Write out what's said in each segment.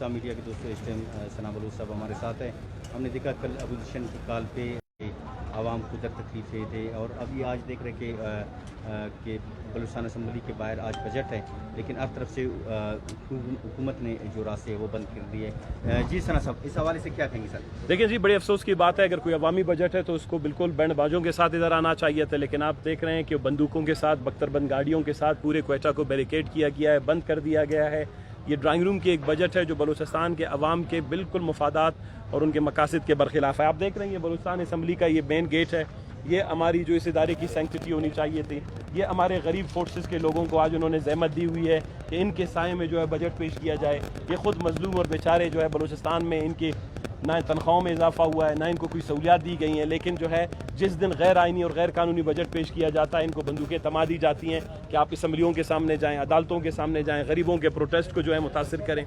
Media के दोस्तों, इस टाइम सना बलूच साहब हमारे साथ हैं। हमने देखा कल अपोजिशन की कॉल पे आवाम को दर तकलीफें थे और अभी आज देख रहे कि बलूचिस्तान असम्बली के बाहर आज बजट है, लेकिन हर तरफ से हुकूमत ने जो रास्ते हैं वो बंद कर दिए। जी सना साहब, इस हवाले से क्या कहेंगे सर? देखिए जी, बड़े अफसोस की बात है, अगर कोई अवामी बजट है तो उसको बिल्कुल बैंड बाजों के साथ इधर आना चाहिए था, लेकिन आप देख रहे हैं कि बंदूकों के साथ, बख्तरबंद गाड़ियों के साथ पूरे क्वेटा को बैरिकेड किया गया है, बंद कर दिया गया है। ये ड्राइंग रूम की एक बजट है जो बलूचिस्तान के अवाम के बिल्कुल मुफादात और उनके मकासद के बरखिलाफ है। आप देख रहे हैं ये बलूचिस्तान असम्बली का ये मेन गेट है, ये हमारी जो इस इदारे की सैंक्टिटी होनी चाहिए थी। ये हमारे गरीब फोर्सेस के लोगों को आज उन्होंने ज़हमत दी हुई है कि इनके साए में जो है बजट पेश किया जाए। ये ख़ुद मजलूम और बेचारे जो है बलूचिस्तान में इनकी ना तनख्वाहों में इजाफा हुआ है, ना इनको कोई सहूलियात दी गई हैं, लेकिन जो है जिस दिन गैर आइनी और गैर कानूनी बजट पेश किया जाता है इनको बंदूकें थमा दी जाती हैं कि आप असम्बलियों के सामने जाएँ, अदालतों के सामने जाएँ, गरीबों के प्रोटेस्ट को जो है मुतासिर करें।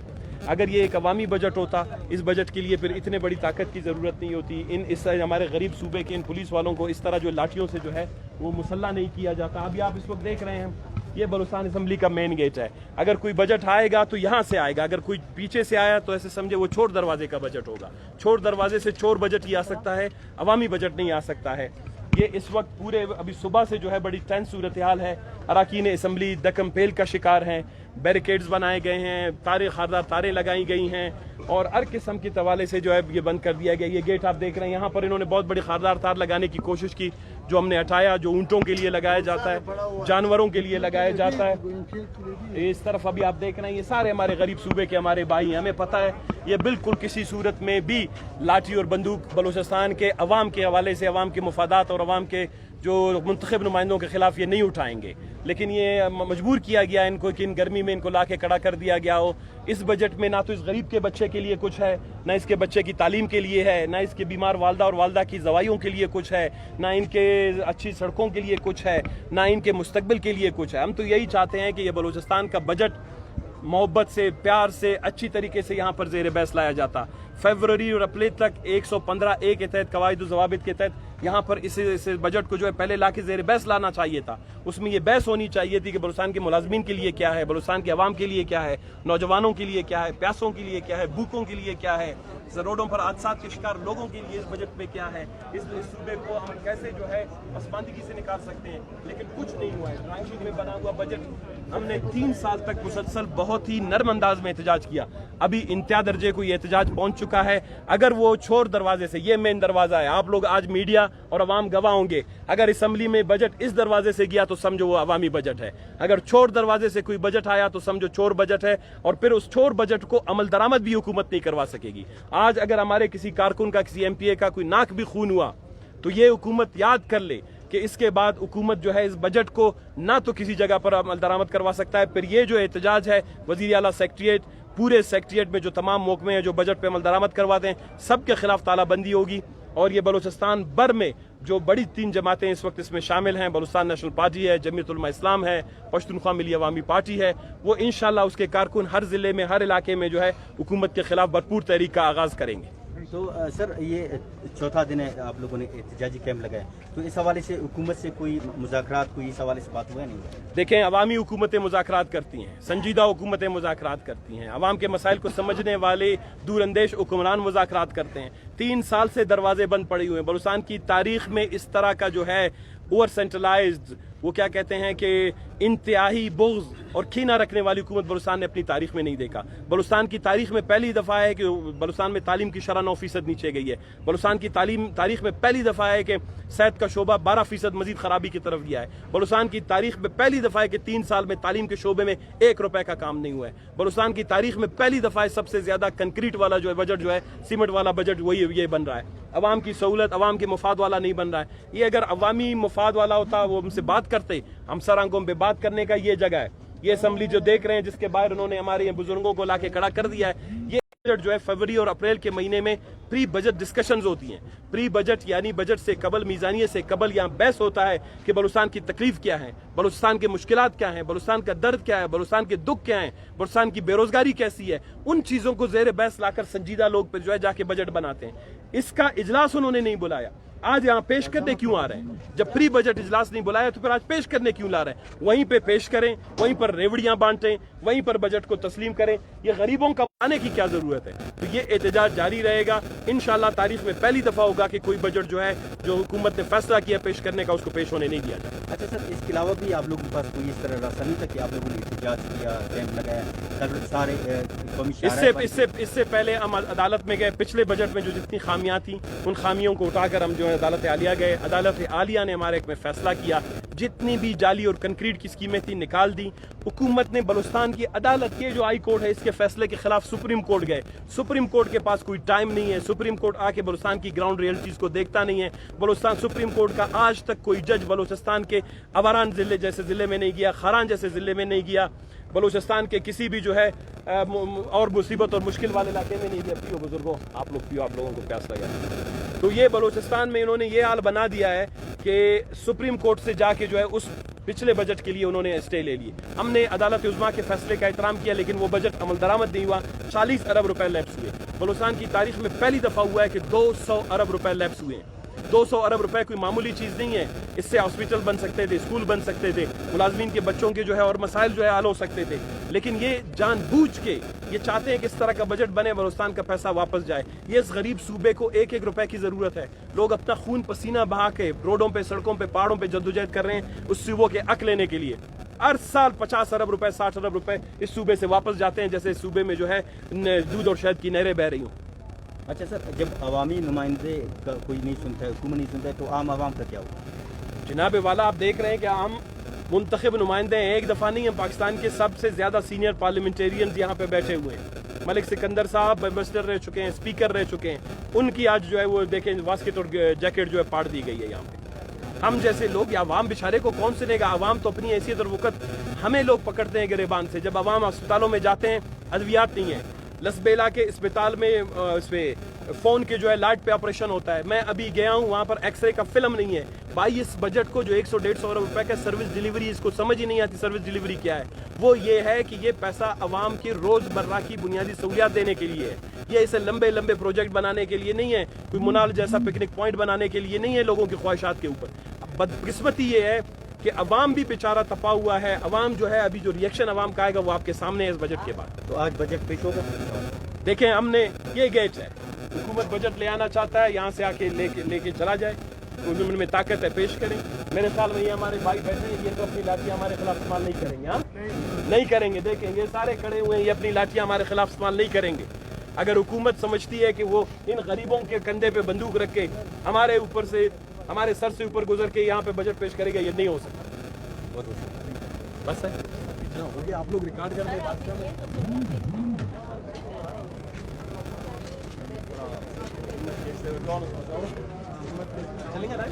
अगर ये एक अवामी बजट होता, इस बजट के लिए फिर इतने बड़ी ताकत की ज़रूरत नहीं होती। इस हमारे गरीब सूबे के इन पुलिस वालों को इस तरह जो लाठियों से जो है वो मुसल्ला नहीं किया जाता। अभी आप इस वक्त देख रहे हैं ये बलूचिस्तान असम्बली का मेन गेट है। अगर कोई बजट आएगा तो यहाँ से आएगा, अगर कोई पीछे से आया तो ऐसे समझे वो चोर दरवाजे का बजट होगा। चोर दरवाजे से चोर बजट ही आ सकता है, अवामी बजट नहीं आ सकता है। ये इस वक्त पूरे अभी सुबह से जो है बड़ी टेंस सूरत हाल है। अरकान असम्बली दकम पेल का शिकार हैं, बैरिकेड्स बनाए गए हैं, खारदार तारें लगाई गई हैं और हर किस्म के तवाले से जो है ये बंद कर दिया गया। ये गेट आप देख रहे हैं, यहाँ पर इन्होंने बहुत बड़ी खारदार तार लगाने की कोशिश की, जो हमने हटाया, जो ऊँटों के लिए लगाया जाता है, जानवरों के लिए लगाया जाता है। इस तरफ अभी आप देख रहे हैं ये सारे हमारे गरीब सूबे के हमारे भाई हैं। हमें पता है ये बिल्कुल किसी सूरत में भी लाठी और बंदूक बलूचिस्तान के अवाम के हवाले से, अवाम के मुफादात और अवाम के जो मुंतखब नुमाइंदों के खिलाफ ये नहीं उठाएंगे, लेकिन ये मजबूर किया गया इनको कि इन गर्मी में इनको ला के खड़ा कर दिया गया हो। इस बजट में ना तो इस गरीब के बच्चे के लिए कुछ है, ना इसके बच्चे की तालीम के लिए है, ना इसके बीमार वालदा और वालदा की दवाइयों के लिए कुछ है, ना इनके अच्छी सड़कों के लिए कुछ है, ना इनके मुस्तकबिल के लिए कुछ है। हम तो यही चाहते हैं कि ये बलूचिस्तान का बजट मोहब्बत से, प्यार से, अच्छी तरीके से यहाँ पर ज़ेर बहस लाया जाता। फरवरी और अप्रैल तक 115A के तहत, कवायद ज़वाबित के तहत यहाँ पर इस बजट को जो है पहले ला के ज़ेर बहस लाना चाहिए था। उसमें ये बहस होनी चाहिए थी कि बलूचिस्तान के मुलाजमीन के लिए क्या है, बलूचिस्तान के अवाम के लिए क्या है, नौजवानों के लिए क्या है, प्यासों के लिए क्या है, भूखों के लिए क्या है, रोडों पर हादसात के शिकार लोगों के लिए इस बजट में क्या है, इस सूबे को हम कैसे जो है पसमानदगी से निकाल सकते हैं। लेकिन कुछ नहीं हुआ है। ड्राइंग शीट में बना हुआ बजट हमने 3 साल तक मुसलसल बहुत ही नरम अंदाज में एहतजाज किया। अभी इंतहा दर्जे को ये एहतजाज पहुंच चुका है। अगर वो छोर दरवाजे से, ये मेन दरवाजा है, आप लोग आज मीडिया और अवाम गवाह होंगे, अगर असम्बली में बजट इस दरवाजे से गया तो समझो वो अवामी बजट है। अगर छोर दरवाजे से कोई बजट आया तो समझो चोर बजट है, और फिर उस चोर बजट को अमल दरामद भी हुकूमत नहीं करवा सकेगी। आज अगर हमारे किसी कारकुन का, किसी MPA का कोई नाक भी खून हुआ तो ये हुकूमत याद कर ले कि इसके बाद हुकूमत जो है इस बजट को ना तो किसी जगह पर अमल दरामद करवा सकता है। फिर ये जो एहतजाज है वज़ीर आला सेक्रेटेरिएट, पूरे सेक्रेटेरिएट में जो तमाम महकमे हैं जो बजट पे अमल दरामद करवाते हैं, सबके खिलाफ तालाबंदी होगी। और ये बलूचिस्तान भर में जो बड़ी 3 जमातें इस वक्त इसमें शामिल हैं, बलूचिस्तान नेशनल पार्टी है, जमीयत उलमा इस्लाम है, पश्तूनख्वा मिली अवामी पार्टी है, वो इंशाअल्लाह उसके कारकुन हर ज़िले में, हर इलाके में जो है हुकूमत के खिलाफ भरपूर तहरीक का आगाज़ करेंगे। तो सर, ये चौथा दिन है आप लोगों ने एहतजाजी कैंप लगाया, तो इस हवाले से हुकूमत से कोई मुज़ाकरात, कोई इस हवाले से बात हुआ नहीं? देखें, अवामी हुकूमतें मुज़ाकरात करती हैं, संजीदा हुकूमतें मुज़ाकरात करती हैं, अवाम के मसाइल को समझने वाले दूरअंदेश हुक्मरान मुज़ाकरात करते हैं। 3 साल से दरवाजे बंद पड़े हुए हैं। बलूचिस्तान की तारीख में इस तरह का जो है ओवर सेंट्रलाइज्ड, वो क्या कहते हैं कि इंतहाई बुग़्ज़ और कीना रखने वाली हुकूमत बलूचिस्तान ने अपनी तारीख में नहीं देखा। बलूचिस्तान की तारीख में पहली दफ़ा है कि बलूचिस्तान में तालीम की शरह 9% नीचे गई है। बलूचिस्तान की तारीख में पहली दफ़ा है कि सेहत का शोबा 12% मजीद खराबी की तरफ गया है। बलूचिस्तान की तारीख में पहली दफ़ा है कि 3 साल में तालीम के शोबे में 1 रुपए का काम नहीं हुआ है। बलूचिस्तान की तारीख में पहली दफ़ा है सबसे ज़्यादा कंक्रीट वाला जो है बजट जो है, सीमेंट वाला बजट वही ये बन रहा है। अवाम की सहूलत, अवाम के मुफाद वाला नहीं बन रहा है। ये अगर अवामी मुफाद वाला होता वो हमसे बात करते, हम सर आंखों पे बात करने का ये जगह है। ये असम्बली जो देख रहे हैं जिसके बाहर उन्होंने हमारे बुजुर्गों को लाके खड़ा कर दिया है, ये बजट जो है फरवरी और अप्रैल के महीने में प्री बजट डिस्कशंस होती हैं। प्री बजट यानी बजट से कबल, मीज़ानिये से कबल यहाँ बहस होता है कि बलूचिस्तान की तकलीफ क्या है, बलूचिस्तान के मुश्किलात क्या हैं, बलूचिस्तान का दर्द क्या है, बलूचिस्तान के दुख क्या हैं, बलूचिस्तान की बेरोजगारी कैसी है। उन चीज़ों को ज़ेर बहस लाकर संजीदा लोग पर जो है जाके बजट बनाते हैं। इसका इजलास उन्होंने नहीं बुलाया। आज यहाँ पेश करने क्यों आ रहे हैं? जब प्री बजट इजलास नहीं बुलाया तो फिर आज पेश करने क्यों ला रहे हैं? वहीं पे पेश करें, वहीं पर रेवड़ियां बांटें, वहीं पर बजट को तस्लीम करें। ये गरीबों का आने की क्या जरूरत है? तो ये एहतजाज जारी रहेगा। इंशाल्लाह तारीख में पहली दफा होगा कि कोई बजट जो है, जो हुकूमत ने फैसला किया पेश करने का, उसको पेश होने नहीं दिया जाए। अच्छा सर, इसके अलावा भी आप लोगों के पास कोई इस तरह रास्ता नहीं था कि आप लोगों ने एहतजाज किया, कैंप लगाया, सारे इससे पहले हम अदालत में गए। पिछले बजट में जो जितनी खामियां थी उन खामियों को उठाकर हम जो है अदालत आलिया गए। अदालत आलिया ने हमारे में फैसला किया, जितनी भी जाली और कंक्रीट की स्कीमें थी निकाल दी। हुकूमत ने बलूचिस्तान की अदालत के जो हाई कोर्ट है इसके फैसले के खिलाफ सुप्रीम कोर्ट गए। सुप्रीम कोर्ट के पास कोई टाइम नहीं है, सुप्रीम कोर्ट आके बलूचिस्तान की ग्राउंड रियलिटीज को देखता नहीं है। बलूचिस्तान सुप्रीम कोर्ट का आज तक कोई जज बलूचिस्तान के अवारान जिले जैसे जिले में नहीं गया, खारान जैसे जिले में नहीं गया, बलूचिस्तान के किसी भी जो है और मुसीबत और मुश्किल वाले इलाके में नहीं गया। पियो बुजुर्गों, आप लोगों को प्यास लगा। तो ये बलूचिस्तान में इन्होंने ये हाल बना दिया है कि सुप्रीम कोर्ट से जाके जो है उस पिछले बजट के लिए उन्होंने स्टे ले लिए। हमने अदालत उज़्मा के फैसले का एहतराम किया, लेकिन वो बजट अमल दरामद नहीं हुआ। 40 अरब रुपए लैप्स हुए। बलूचिस्तान की तारीख में पहली दफा हुआ है कि 200 अरब रुपए लैप्स हुए हैं। 200 अरब रुपए कोई मामूली चीज नहीं है। इससे हॉस्पिटल बन सकते थे, स्कूल बन सकते थे, मुलाजमीन के बच्चों के जो है और मसाइल जो है हल हो सकते थे। लेकिन ये जानबूझ के ये चाहते हैं कि इस तरह का बजट बने, बलूचिस्तान का पैसा वापस जाए। ये इस गरीब सूबे को एक एक रुपए की जरूरत है। लोग अपना खून पसीना बहा के रोडों पे, सड़कों पे, पहाड़ों पे जद्दोजहद कर रहे हैं उस सूबों के हक लेने के लिए। हर साल 50 अरब रुपए, 60 अरब रुपए इस सूबे से वापस जाते हैं, जैसे इस सूबे में जो है दूध और शहद की नहरें बह रही हूँ। अच्छा सर, जब अवामी नुमाइंदे का कोई नहीं सुनता है, हुकूमत नहीं सुनता है, तो आम आवाम का क्या होगा? जनाब वाला, आप देख रहे हैं कि हम मुंतखब नुमाइंदे हैं। एक दफ़ा नहीं, हम पाकिस्तान के सबसे ज़्यादा सीनियर पार्लियामेंटेरियंस यहाँ पे बैठे हुए हैं। मलिक सिकंदर साहब एम्बेसडर रह चुके हैं, स्पीकर रह चुके हैं। उनकी आज जो है वो देखें वास्केट और जैकेट जो है पाड़ दी गई है यहाँ पे। हम जैसे लोग, या अवाम बेचारे को कौन सुनेगा? अवाम तो अपनी हैसियत और वक़्त हमें लोग पकड़ते हैं गिरेबान से। जब अवाम अस्पतालों में जाते हैं, अद्वियात नहीं है। लसबेला के अस्पताल में इसमें फोन के जो है लाइट पे ऑपरेशन होता है। मैं अभी गया हूँ, वहाँ पर एक्सरे का फिल्म नहीं है। भाई, इस बजट को जो 100-150 अरब रुपए का सर्विस डिलीवरी, इसको समझ ही नहीं आती सर्विस डिलीवरी क्या है। वो ये है कि ये पैसा अवाम की रोजमर्रा की बुनियादी सहूलियात देने के लिए है। ये इसे लंबे लंबे प्रोजेक्ट बनाने के लिए नहीं है, कोई मुनाल जैसा पिकनिक पॉइंट बनाने के लिए नहीं है, लोगों की ख्वाहिशात के ऊपर। बदकिस्मती ये है कि अवाम भी बेचारा तपा हुआ है। अवाम जो है, अभी जो रिएक्शन अवाम का आएगा वो आपके सामने है इस बजट के बाद। तो आज बजट पेश होगा? देखें, हमने ये गेट है, हुकूमत बजट ले आना चाहता है, यहाँ से आके लेके चला जाए। उनमें ताकत है, पेश करें। मेरे ख्याल में ये हमारे भाई बैठे हैं, ये तो अपनी लाठियाँ हमारे खिलाफ इस्तेमाल नहीं करेंगे। हाँ, नहीं करेंगे। देखें, ये सारे खड़े हुए हैं, ये अपनी लाठियाँ हमारे खिलाफ इस्तेमाल नहीं करेंगे। अगर हुकूमत समझती है कि वो इन गरीबों के कंधे पे बंदूक रख के हमारे ऊपर से, हमारे सर से ऊपर गुजर के यहाँ पे बजट पेश करेगा, ये नहीं हो सकता। बस है, इतना हो गया। आप लोग रिकॉर्ड कर रहे, बात कर रहे। चलेंगे ना?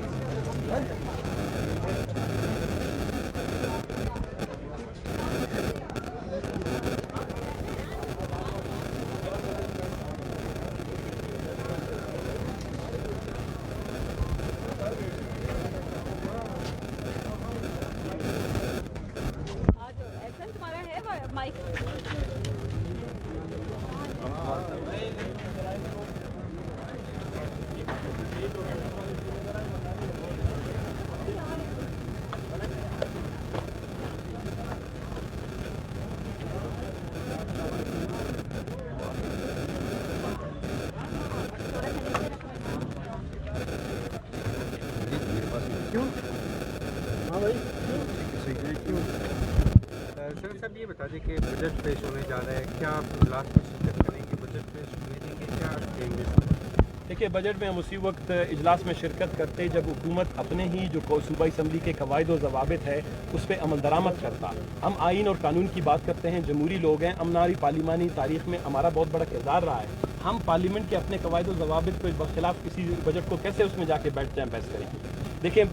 सर साहब, ये बता दें कि बजट पेश होने जा रहा है, क्या आप लास्ट में शिरकत करेंगे? बजट पेश होने देंगे, क्या कहेंगे? देखिए, बजट में हम उसी वक्त इजलास में शिरकत करते जब हुकूमत अपने ही जो सूबाई असम्बली के कवायद और ज़वाबित है उस पर अमल दरामद करता। हम आइन और कानून की बात करते हैं, जमहूरी लोग हैं। हमारी पार्लिमानी तारीख में हमारा बहुत बड़ा किरदार रहा है। हम पार्लियामेंट के अपने कवायद और ज़वाबित के बखिलाफ किसी बजट को कैसे उसमें जाके बैठ जाएँ, बहस करें? देखिए,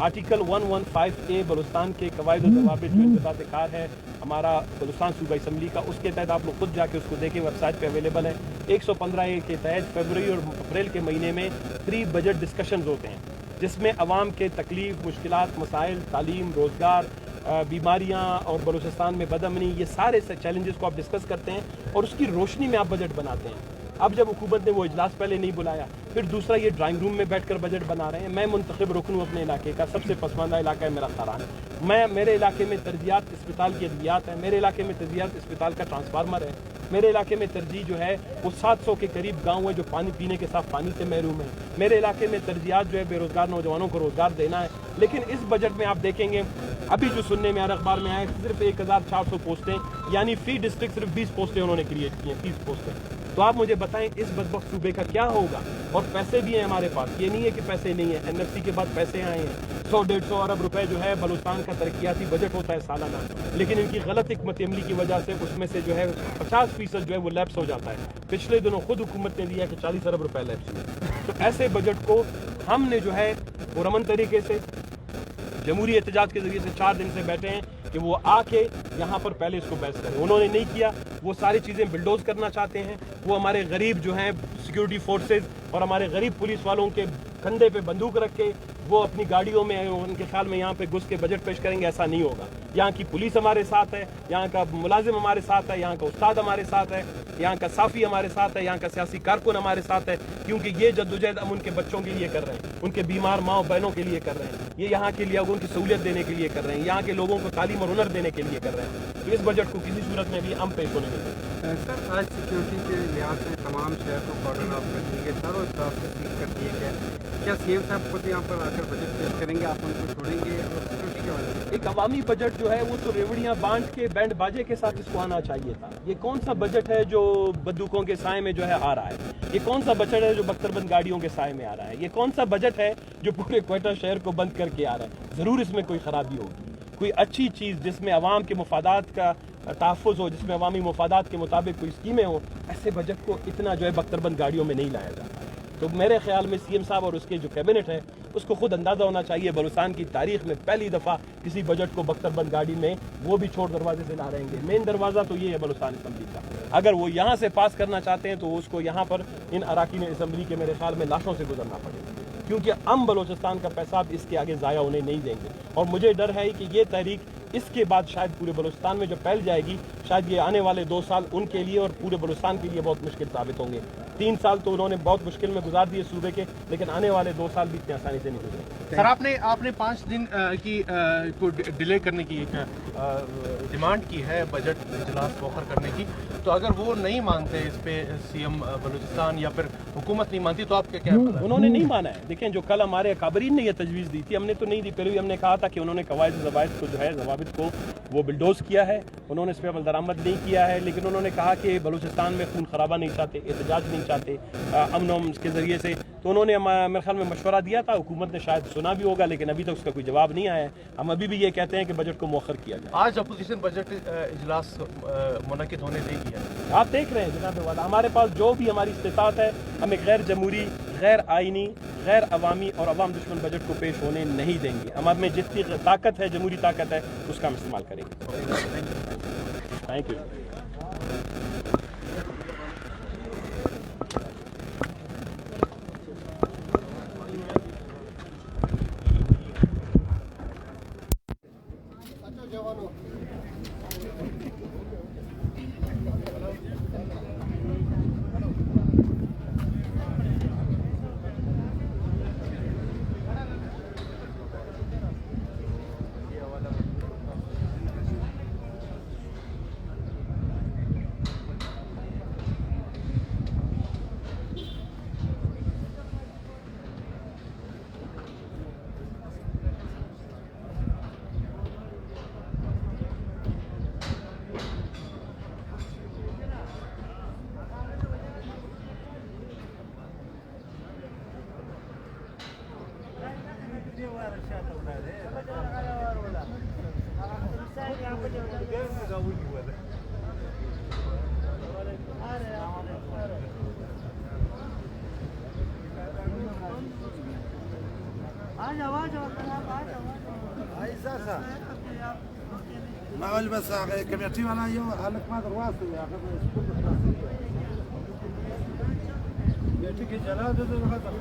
आर्टिकल 115A बलूचिस्तान के कवायद और ज़वाबित जो इंतज़ात कार है हमारा बलूचिस्तान सूबाई असम्बली का, उसके तहत आप लोग खुद जाके उसको देखें, वेबसाइट पे अवेलेबल है। 115A के तहत फरवरी और अप्रैल के महीने में प्री बजट डिस्कशंस होते हैं, जिसमें अवाम के तकलीफ, मुश्किलात, मसाइल, तालीम, रोज़गार, बीमारियाँ और बलूचिस्तान में बदअमनी, ये सारे चैलेंजेस को आप डिस्कस करते हैं और उसकी रोशनी में आप बजट बनाते हैं। اب جب حکومت نے وہ اجلاس پہلے نہیں بلایا, پھر دوسرا یہ ڈرائنگ روم میں بیٹھ کر بجٹ بنا رہے ہیں. میں منتخب رکن ہوں اپنے علاقے کا, سب سے پسماندہ علاقہ ہے میرا خاران. میرے علاقے میں ترجیحات اسپتال کی ادویات ہیں, میرے علاقے میں ترجیحات اسپتال کا ٹرانسفارمر ہے, میرے علاقے میں ترجیح جو ہے وہ 700 کے قریب گاؤں ہیں جو پانی پینے کے صاف پانی سے محروم ہیں. میرے علاقے میں ترجیحات جو ہے بے روزگار نوجوانوں کو روزگار دینا ہے. لیکن اس بجٹ میں آپ دیکھیں گے ابھی جو سننے میں اخبار میں آئے صرف 1400 پوسٹیں, یعنی فی ڈسٹرکٹ صرف 20 پوسٹیں انہوں نے کریٹ کی ہیں, 30 پوسٹیں. تو آپ مجھے بتائیں اس بدبخت صوبے کا کیا ہوگا. اور پیسے بھی ہیں ہمارے پاس, یہ نہیں ہے کہ پیسے نہیں ہیں, NFC کے بعد پیسے آئے ہیں. 100-150 ارب روپے جو ہے بلوچستان کا ترقیاتی بجٹ ہوتا ہے سالانہ, لیکن ان کی غلط حکمت عملی کی وجہ سے اس میں سے جو ہے 50% جو ہے وہ لیپس ہو جاتا ہے. پچھلے دنوں خود حکومت نے دیا کہ 40 ارب روپے لیپس ہوئے. تو ایسے بجٹ کو ہم نے جو ہے پرامن طریقے سے جمہوری احتجاج کے ذریعے سے 4 دن سے بیٹھے ہیں کہ وہ آ کے یہاں پر پہلے اس کو بحث کریں. انہوں نے نہیں کیا, وہ ساری چیزیں بلڈوز کرنا چاہتے ہیں. وہ ہمارے غریب جو ہیں سیکیورٹی فورسز اور ہمارے غریب پولیس والوں کے کندھے پہ بندوق رکھ کے وہ اپنی گاڑیوں میں ان کے خیال میں یہاں پہ گھس کے بجٹ پیش کریں گے. ایسا نہیں ہوگا. یہاں کی پولیس ہمارے ساتھ ہے, یہاں کا ملازم ہمارے ساتھ ہے, یہاں کا استاد ہمارے ساتھ ہے, یہاں کا صافی ہمارے ساتھ ہے, یہاں کا سیاسی کارکن ہمارے ساتھ ہے. کیونکہ یہ جدوجہد ہم ان کے بچوں کے لیے کر رہے ہیں, ان کے بیمار ماں بہنوں کے لیے کر رہے ہیں, یہ یہاں کے لوگوں کی سہولت دینے کے لیے کر رہے ہیں, یہاں کے لوگوں کو تعلیم اور ہنر دینے کے لیے کر رہے ہیں. تو اس بجٹ کو کسی صورت میں بھی ہم پیش ہونے نہیں دیں. سر آج سیکیورٹی کے لحاظ سے تمام شہر کو کارڈن آف کر دیے گئے, چاروں طرف سے سیل کر دیے گئے. کیا سی ایم صاحب خود یہاں پر آ کر بجٹ پیش کریں گے, آپ ان کو چھوڑیں گے اور سیکیورٹی کے وجہ سے؟ ایک عوامی بجٹ جو ہے وہ تو ریوڑیاں بانٹ کے بینڈ باجے کے ساتھ اس کو آنا چاہیے تھا. یہ کون سا بجٹ ہے جو بندوقوں کے سائے میں جو ہے آ رہا ہے؟ یہ کون سا بجٹ ہے جو بختر بند گاڑیوں کے سائے میں آ رہا ہے؟ یہ کون سا بجٹ ہے جو پورے کوئٹہ شہر کو بند کر کے آ رہا ہے؟ ضرور اس میں کوئی خرابی ہوگی. کوئی اچھی چیز جس میں عوام کے مفادات کا تحفظ ہو, جس میں عوامی مفادات کے مطابق کوئی اسکیمیں ہوں, ایسے بجٹ کو اتنا جو ہے بختر بند گاڑیوں میں نہیں لایا جاتا. تو میرے خیال میں سی ایم صاحب اور اس کے جو کیبنٹ ہے اس کو خود اندازہ ہونا چاہیے بلوچستان کی تاریخ میں پہلی دفعہ کسی بجٹ کو بختر بند گاڑی میں وہ بھی چھوڑ دروازے سے لا رہیں گے. مین دروازہ تو یہ ہے بلوچستان اسمبلی کا. اگر وہ یہاں سے پاس کرنا چاہتے ہیں تو اس کو یہاں پر ان اراکین اسمبلی کے میرے خیال میں لاشوں سے گزرنا پڑے گا, کیونکہ ہم بلوچستان کا پیسہ اب اس کے آگے ضائع ہونے نہیں دیں گے. اور مجھے ڈر ہے کہ یہ تحریک اس کے بعد شاید پورے بلوچستان میں جو پھیل جائے گی, شاید یہ آنے والے 2 سال ان کے لیے اور پورے بلوچستان کے لیے بہت مشکل ثابت ہوں گے. 3 سال تو انہوں نے بہت مشکل میں گزار دیے صوبے کے, لیکن آنے والے 2 سال بھی اتنی آسانی سے نہیں گزرے. سر آپ نے 5 دن کی کو ڈیلے کرنے کی ڈیمانڈ کی ہے بجٹ اجلاس موخر کرنے کی, تو اگر وہ نہیں مانتے اس پہ سی ایم بلوچستان یا پھر حکومت نہیں مانتی تو آپ کیا انہوں نے نہیں مانا ہے. دیکھیں جو کل ہمارے اکابرین نے یہ تجویز دی تھی, ہم نے تو نہیں دی, پھر بھی ہم نے کہا تھا کہ انہوں نے قواعد ضوابط کو جو ہے ضوابط کو وہ بلڈوز کیا ہے, انہوں نے اس پہ عمل درآمد نہیں کیا ہے. لیکن انہوں نے کہا کہ بلوچستان میں خون خرابہ نہیں چاہتے, احتجاج نہیں چاہتے امن و کے ذریعے سے. تو انہوں نے میرے خیال میں مشورہ دیا تھا, حکومت نے شاید سنا بھی ہوگا, لیکن ابھی تک اس کا کوئی جواب نہیں آیا ہے. ہم ابھی بھی یہ کہتے ہیں کہ بجٹ کو مؤخر کیا جائے. آج اپوزیشن بجٹ اجلاس منعقد ہونے دے گی ہے. آپ دیکھ رہے ہیں جناب والا, ہمارے پاس جو بھی ہماری استطاعت ہے, ہم ایک غیر جمہوری, غیر آئینی, غیر عوامی اور عوام دشمن بجٹ کو پیش ہونے نہیں دیں گے. ہم میں جتنی طاقت ہے, جمہوری طاقت ہے, اس کا ہم استعمال کریں گے. Thank you. ما اول بس كميرتي وانا يوم حالك ما درواس يا اخي كميرتي كي جلاد ده هذا